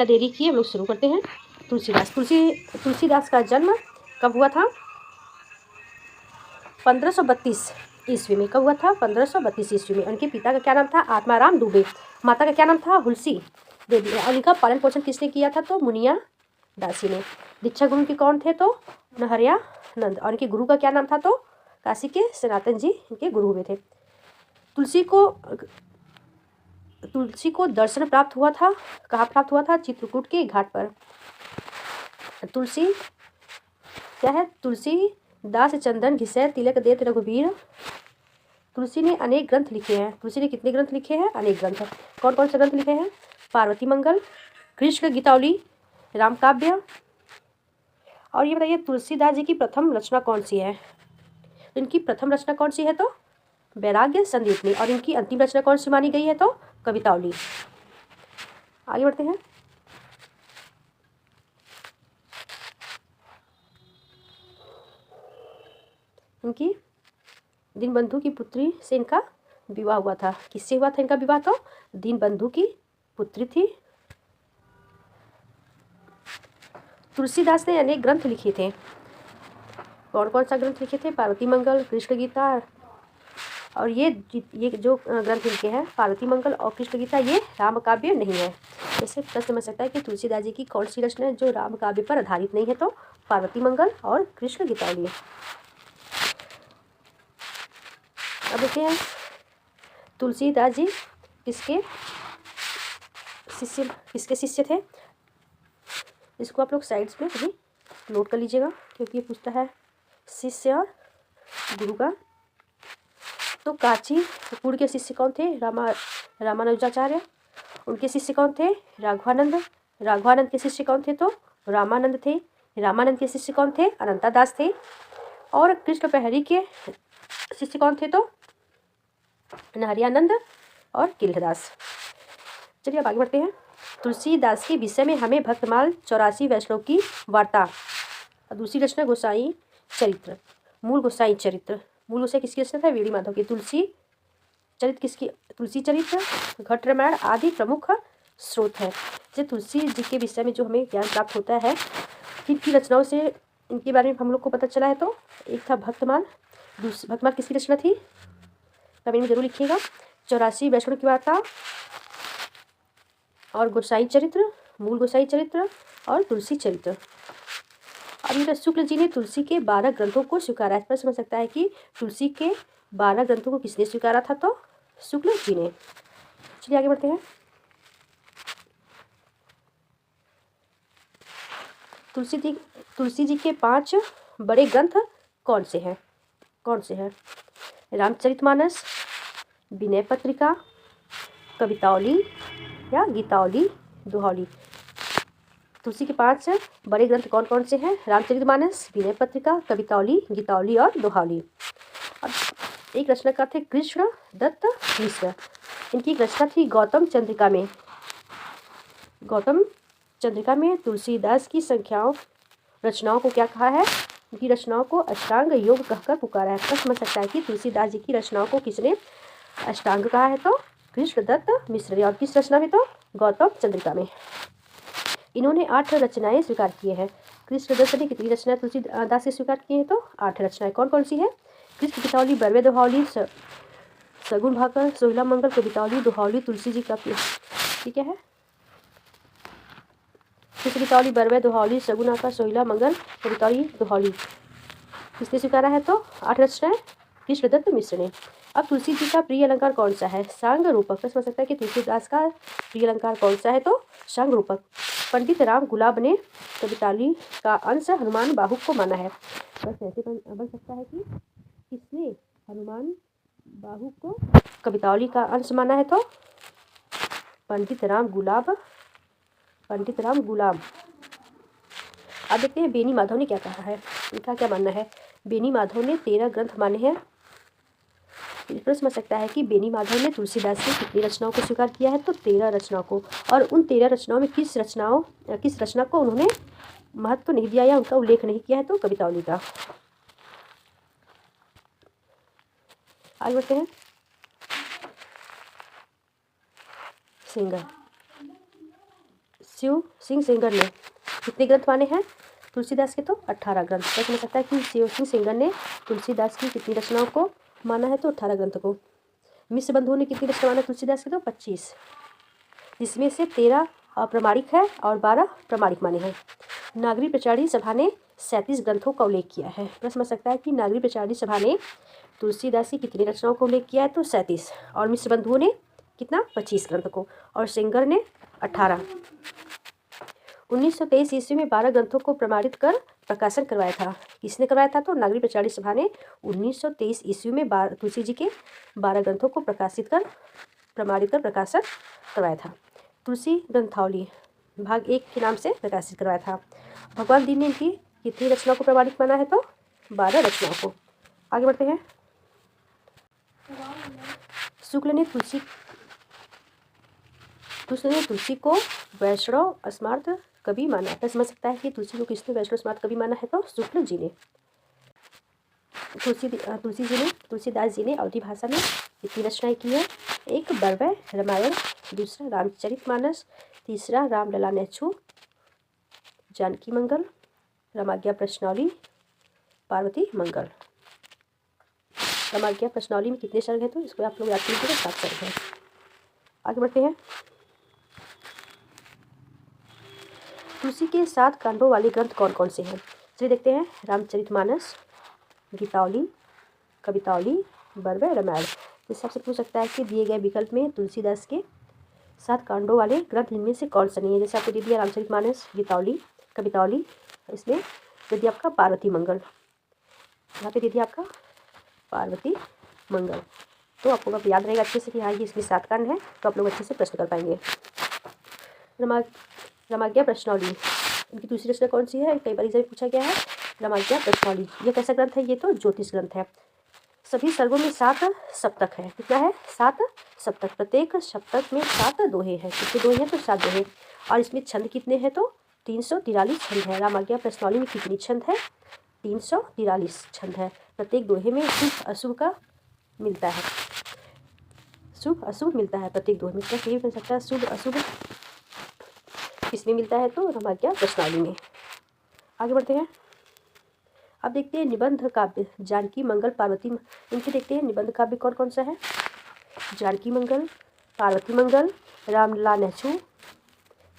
देरी की हम लोग शुरू करते हैं। तुलसीदास का जन्म कब हुआ था? 1532 ईस्वी में। कब हुआ था? 1532 ईस्वी में। उनके पिता का क्या नाम था? आत्माराम दुबे। माता का क्या नाम था? हुलसी देवी। और इनका पालन पोषण किसने किया था? तो मुनिया दासी ने। दीक्षा गुरु के कौन थे? तो नहरियानंद। और इनके गुरु का क्या नाम था? तो काशी के सनातन जी इनके गुरु हुए थे। तुलसी को दर्शन प्राप्त हुआ था। कहाँ प्राप्त हुआ था? चित्रकूट के घाट पर। तुलसी क्या है? तुलसी दास चंदन घिसै तिलक देत रघुवीर। तुलसी ने अनेक ग्रंथ लिखे हैं। तुलसी ने कितने ग्रंथ लिखे हैं? अनेक ग्रंथ। कौन कौन से ग्रंथ लिखे हैं? पार्वती मंगल, कृष्ण गीतावली, राम काव्य। और ये बताइए तुलसीदास जी की प्रथम रचना कौन सी है? इनकी प्रथम रचना कौन सी है? तो वैराग्य संदीपनी। और इनकी अंतिम रचना कौन सी मानी गई है? तो कवितावली। आगे बढ़ते हैं। इनकी दीनबंधु की पुत्री से इनका विवाह हुआ था। किससे हुआ था इनका विवाह? तो दीनबंधु की पुत्री थी। तुलसीदास ने अनेक ग्रंथ लिखे थे। कौन कौन सा ग्रंथ लिखे थे? पार्वती मंगल, कृष्ण गीता। और ये जो ग्रंथ लिखे हैं पार्वती मंगल और कृष्ण गीता, ये राम काव्य नहीं है। जैसे प्रश्न समझ सकता है कि तुलसीदास जी की कौन सी रचना है जो राम काव्य पर आधारित नहीं है? तो पार्वती मंगल और कृष्ण गीतावली। अब देखते हैं तुलसीदास जी किसके शिष्य थे? इसको आप लोग साइड्स में कभी नोट कर लीजिएगा क्योंकि ये पूछता है शिष्य और गुरु का। तो कांचीपुर के शिष्य कौन थे? रामानुजाचार्य। उनके शिष्य कौन थे? राघवानंद के शिष्य कौन थे? तो रामानंद थे। रामानंद के शिष्य कौन थे? अनंतादास थे। और कृष्ण प्रहरी के शिष्य कौन थे? तो नहरियानंद और किल्लदास। चलिए अब आगे बढ़ते हैं। तुलसीदास के विषय में हमें भक्तमाल 84 वैष्णव की वार्ता। दूसरी रचना गोसाई चरित्र। मूल गोसाई किसकी रचना था? वीडी माधव की। तुलसी चरित्र, घट रामायण आदि प्रमुख स्रोत है। जैसे तुलसी जी के विषय में जो हमें ज्ञान प्राप्त होता है किनकी रचनाओं से इनके बारे में हम लोग को पता चला है? तो एक था भक्तमाल। भक्तमाल किसकी रचना थी? कमेंट में जरूर लिखिएगा। 84 वैष्णव की वार्ता और गोसाई चरित्र, मूल गोसाई चरित्र और तुलसी चरित्र। अब ये शुक्ल जी ने तुलसी के 12 ग्रंथों को स्वीकारा। इस पर समझ सकता है कि तुलसी के 12 ग्रंथों को किसने स्वीकारा था? तो शुक्ल जी ने। चलिए आगे बढ़ते हैं। तुलसी जी के 5 बड़े ग्रंथ कौन से हैं? रामचरितमानस, विनय पत्रिका, कवितावली या गीतावली, दोहावली। तुलसी के 5 बड़े ग्रंथ कौन कौन से हैं? रामचरितमानस, विनय पत्रिका, कवितावली, गीतावली और दोहावली। और एक रचनाकार थे कृष्ण दत्त मिश्र। इनकी एक रचना थी गौतम चंद्रिका में तुलसीदास की रचनाओं को क्या कहा है? इनकी रचनाओं को अष्टांग योग कहकर पुकारा है। तो समझ सकता है कि तुलसीदास जी की रचनाओं को किसने अष्टांग कहा है? तो कृष्ण दत्त मिश्र ने। और किस रचना में? तो गौतम चंद्रिका में। इन्होंने 8 रचनाएं स्वीकार किए हैं। कृष्ण दत्त ने कितनी रचनाएं तुलसीदास से स्वीकार की हैं? तो 8 रचनाएं। कौन कौन सी है? कृष्ण गीतावली, बरवे दोहावली, सगुन भाकर, सोहिला मंगल, कवितावली, दोहावली। तुलसी जी का ठीक है कृष्ण गीतावली, बरवे दोहावली, सगुन आकर, सोहिला मंगल, कवितावली, दोहावली किसने स्वीकारा है? तो 8 रचनाएं कृष्ण दत्त मिश्र ने। अब तुलसी जी का प्रिय अलंकार कौन सा है? सांग रूपक। समझ सकता है कि तुलसीदास का प्रिय अलंकार कौन सा है? तो सांग रूपक। पंडित राम गुलाब ने कवितावली का अंश हनुमान बाहुक को माना है। बस ऐसे बन सकता है कि किसने हनुमान बाहुक को कवितावली का अंश माना है? तो पंडित राम गुलाब। अब देखते हैं बेनी माधव ने क्या कहा है। इनका क्या मानना है? बेनी माधव ने 13 ग्रंथ माने हैं। इस पर समझ सकता है कि बेनी माधव ने तुलसीदास की कितनी रचनाओं को स्वीकार किया है? तो 13 रचनाओं को। और उन 13 रचनाओं में किस रचना को उन्होंने महत्व नहीं दिया या उनका उल्लेख नहीं किया है? तो कवितावली का। आगे बढ़ते हैं। शिव सिंह सेंगर ने कितने ग्रंथ माने हैं तुलसीदास के? तो 18 ग्रंथ। तो समझ सकता है कि शिव सिंह सेंगर ने तुलसीदास की कितनी रचनाओं को माना है? तो 18 ग्रंथ को। मिश्र बंधुओं ने कितनी रचना माना तुलसीदास के? तो 25, जिसमें से 13 अप्रमाणिक है और 12 प्रमाणिक माने हैं। नागरी प्रचारी सभा ने 37 ग्रंथों का उल्लेख किया है। प्रश्न समझ सकता है कि नागरी प्रचारी सभा ने तुलसीदास की कितनी रचनाओं का उल्लेख किया है? तो 37। और मिश्र बंधुओं ने कितना? 25 ग्रंथ को, और सेंगर ने 18। 1923 ईस्वी में 12 ग्रंथों को प्रमाणित कर प्रकाशन करवाया था। किसने करवाया था? तो नागरी प्रचारी सभा ने 1923 ईस्वी में तुलसी जी के 12 ग्रंथों को प्रमाणित कर प्रकाशन करवाया था। तुलसी ग्रंथावली भाग 1 के नाम से प्रकाशित करवाया था। भगवान दीन ने इनकी कितनी रचनाओं को प्रमाणित माना है? तो 12 रचनाओं को। आगे बढ़ते हैं। शुक्ल ने तुलसी को वैष्णव स्मार्त कवि माना। तो समझ सकता है कि तुलसी को किसने वैष्णव स्मार्त कवि माना है? तो शुक्ल जी ने। तुलसीदास जी ने अवधी भाषा में कितनी रचनाएं की है? एक बरवै रामायण, दूसरा रामचरितमानस, तीसरा रामलला नेछु, जानकी मंगल, रामाज्ञा प्रश्नावली, पार्वती मंगल। रामाज्ञा प्रश्नावली में कितने सर्ग हैं? तो इसको आप लोग याद कीजिएगा, 7 सर्ग हैं। आगे बढ़ते हैं। तुलसी के 7 कांडों वाले ग्रंथ कौन कौन से हैं? चलिए देखते हैं। रामचरितमानस, गीतावली, कवितावली, बरवै रामायण। इस सबसे पूछ सकता है कि दिए गए विकल्प में तुलसीदास के 7 कांडों वाले ग्रंथ इनमें से कौन सा नहीं है? जैसे आपको दे दिया रामचरितमानस, गीतावली, कवितावली, इसमें दे दिया आपका पार्वती मंगल, यहाँ पे दे दिया आपका पार्वती मंगल। तो आप लोग याद रहेगा अच्छे से कि हाँ ये इसमें 7 कांड है, तो आप लोग अच्छे से प्रश्न कर पाएंगे। रामाज्ञा प्रश्नावली, इनकी दूसरी रचना कौन सी है? कई बार एग्जाम में पूछा गया है। रामाज्ञा प्रश्नावली यह कैसा ग्रंथ है? ये तो ज्योतिष ग्रंथ है। सभी सर्गों में 7 सप्तक है। कितना है? 7 सप्तक। प्रत्येक सप्तक में 7 दोहे हैं। कितने दोहे हैं? तो 7 दोहे। और इसमें छंद कितने हैं? तो 343 छंद है। रामाज्ञा प्रश्नावली में कितनी छंद है? 343 छंद है। प्रत्येक दोहे में शुभ अशुभ का मिलता है, शुभ अशुभ मिलता है प्रत्येक दोहे में। क्या बन सकता है? शुभ अशुभ किसमें मिलता है? तो रामाज्ञा प्रश्नावली में। आगे बढ़ते हैं। अब देखते हैं निबंध काव्य। जानकी मंगल, पार्वती, इनके देखते हैं निबंध काव्य कौन कौन सा है। जानकी मंगल, पार्वती मंगल, रामलला नेछु,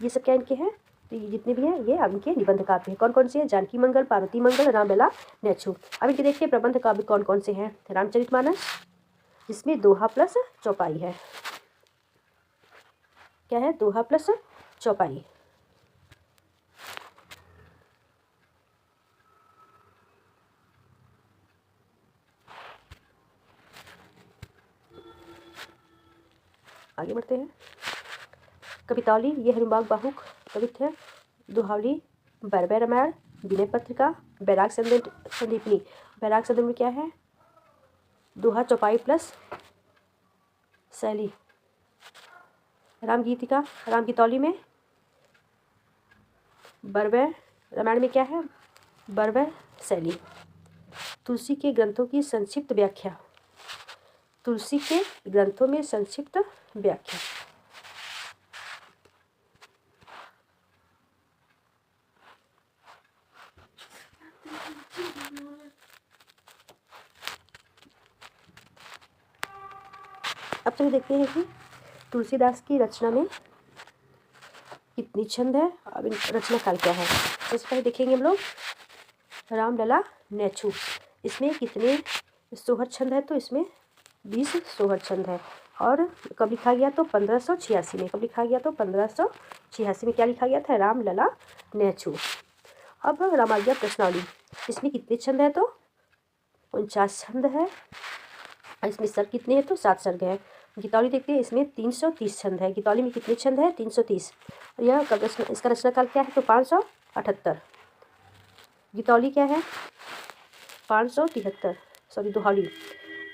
ये सब क्या इनके हैं? तो ये जितने भी हैं ये इनके निबंध काव्य हैं। कौन कौन से हैं? जानकी मंगल, पार्वती मंगल, रामलला नेछु। अब इनके देखते हैं प्रबंध काव्य कौन कौन से हैं। रामचरितमानस, जिसमें दोहा प्लस चौपाई है। क्या है? दोहा प्लस चौपाई। आगे बढ़ते हैं। कवितावली, ये हनुमान बाहुक कवित्व है। दोहावली, बरवै रामायण, विनय पत्रिका, बैराग संदीपनी। बैराग संदीप में क्या है? दोहा चौपाई प्लस शैली। रामगीतिका, रामगीतौली में बरवै रामायण में क्या है? बरवै शैली। तुलसी के ग्रंथों की संक्षिप्त व्याख्या। तुलसी के ग्रंथों में संक्षिप्त व्याख्या। अब चलिए देखते हैं कि तुलसीदास की रचना में कितनी छंद है। अब इन रचना काल क्या है? सबसे पहले देखेंगे हम लोग रामलला नेछु। इसमें कितने सोहर छंद है? तो इसमें 20 सोहर छंद है। और कब लिखा गया? तो 1586 में। कब लिखा गया? तो 1586 में। क्या लिखा गया था? रामलला नेछु। अब रामाज्ञा प्रश्नावली, इसमें कितने छंद है? तो 49 छंद है। इसमें सर्ग कितने हैं? तो 7 सर्ग है। गीतावली देखते हैं, इसमें 330 छंद है। गीतावली में कितने छंद है? 330। यह कब इसका रचना काल क्या है? तो 578। गीतावली क्या है? 573। सॉरी, दोहावली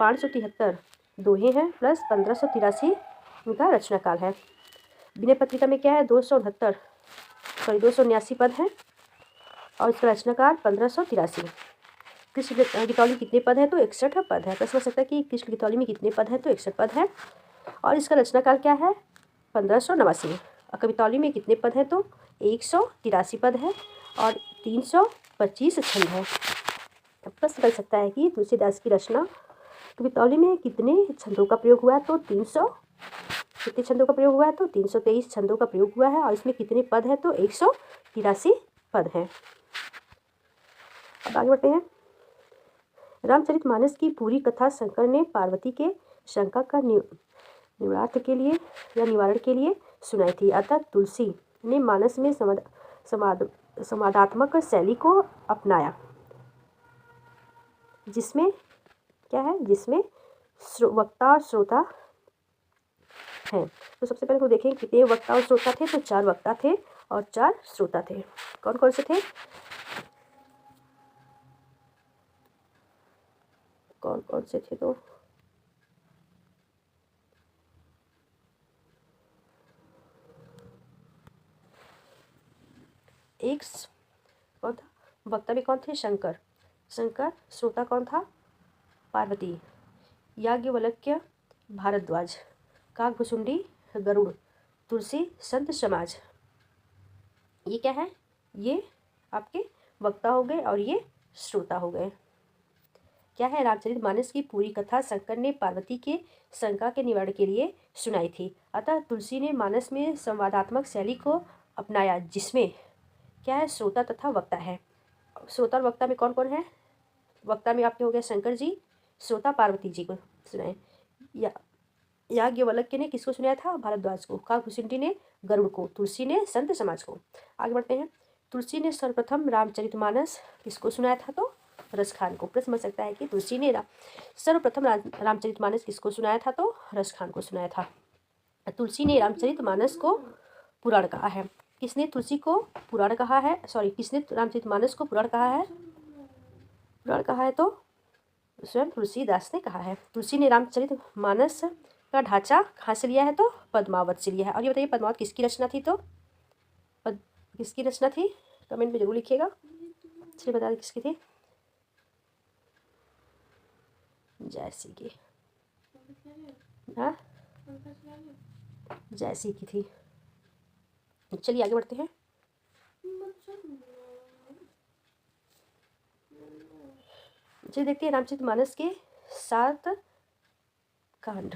573 दोहे हैं प्लस 1583 इनका रचना काल है। विनय पत्रिका में क्या है? 279 पद हैं और इसका रचना काल 1583। कृष्ण गीतावली कितने पद हैं? तो 61 पद है। प्रश्न हो सकता है कि कृष्ण गीतावली में कितने पद हैं? तो 61 पद है। और इसका रचना काल क्या है? 1589। कवितावली में कितने पद हैं? तो 183 पद है और 325 छंद है। अब प्रश्न बन सकता है कि तुलसीदास की रचना कवितावली में कितने छंदों का प्रयोग हुआ है? तो 300 कितने छंदों का प्रयोग हुआ है? तो 323 छंदों का प्रयोग हुआ है और इसमें कितने पद हैं? तो 183 पद हैं। अब आगे बढ़ते हैं। रामचरितमानस की पूरी कथा शंकर ने पार्वती के शंका का निवारण के लिए सुनाई थी। अतः तुलसी ने मानस में संवादात्मक शैली को अपनाया, जिसमें क्या है? जिसमें वक्ता और श्रोता हैं। तो सबसे पहले हम देखें कितने वक्ता और श्रोता थे। तो 4 वक्ता थे और 4 श्रोता थे। कौन कौन से थे? कौन कौन से थे? तो एक कौन था? वक्ता में कौन थे? शंकर। श्रोता कौन था? पार्वती, याज्ञवल्क्य, भारद्वाज, काकभुसुंडी, गरुड़, तुलसी, संत समाज। ये क्या है? ये आपके वक्ता हो गए और ये श्रोता हो गए। क्या है? रामचरितमानस की पूरी कथा शंकर ने पार्वती के शंका के निवारण के लिए सुनाई थी। अतः तुलसी ने मानस में संवादात्मक शैली को अपनाया, जिसमें क्या है? श्रोता तथा वक्ता है। श्रोता और वक्ता में कौन कौन है? वक्ता में आपके हो गए शंकर जी, श्रोता पार्वती जी को सुनाए। याज्ञवल्क्य ने किसको सुनाया था? भारद्वाज को। काकभुसुंडी ने गरुड़ को। तुलसी ने संत समाज को। आगे बढ़ते हैं। तुलसी ने सर्वप्रथम रामचरितमानस किसको सुनाया था? तो रसखान को। प्रश्न बन सकता है कि तुलसी ने सर्वप्रथम रामचरितमानस किसको सुनाया था? तो रसखान को सुनाया था। तुलसी ने रामचरितमानस को पुराण कहा है। किसने तुलसी को पुराण कहा है? किसने रामचरितमानस को पुराण कहा है? पुराण कहा है तो स्वयं तुलसीदास ने कहा है। तुलसी ने रामचरितमानस का ढांचा कहाँ से लिया है? तो पद्मावत से लिया है। और ये बताइए पद्मावत किसकी रचना थी? तो किसकी रचना थी? कमेंट में जरूर लिखिएगा। चलिए बता दें किसकी थी? जयसी की। हाँ, जयसी की थी। चलिए आगे बढ़ते हैं। चलिए देखते हैं रामचरितमानस के 7 कांड।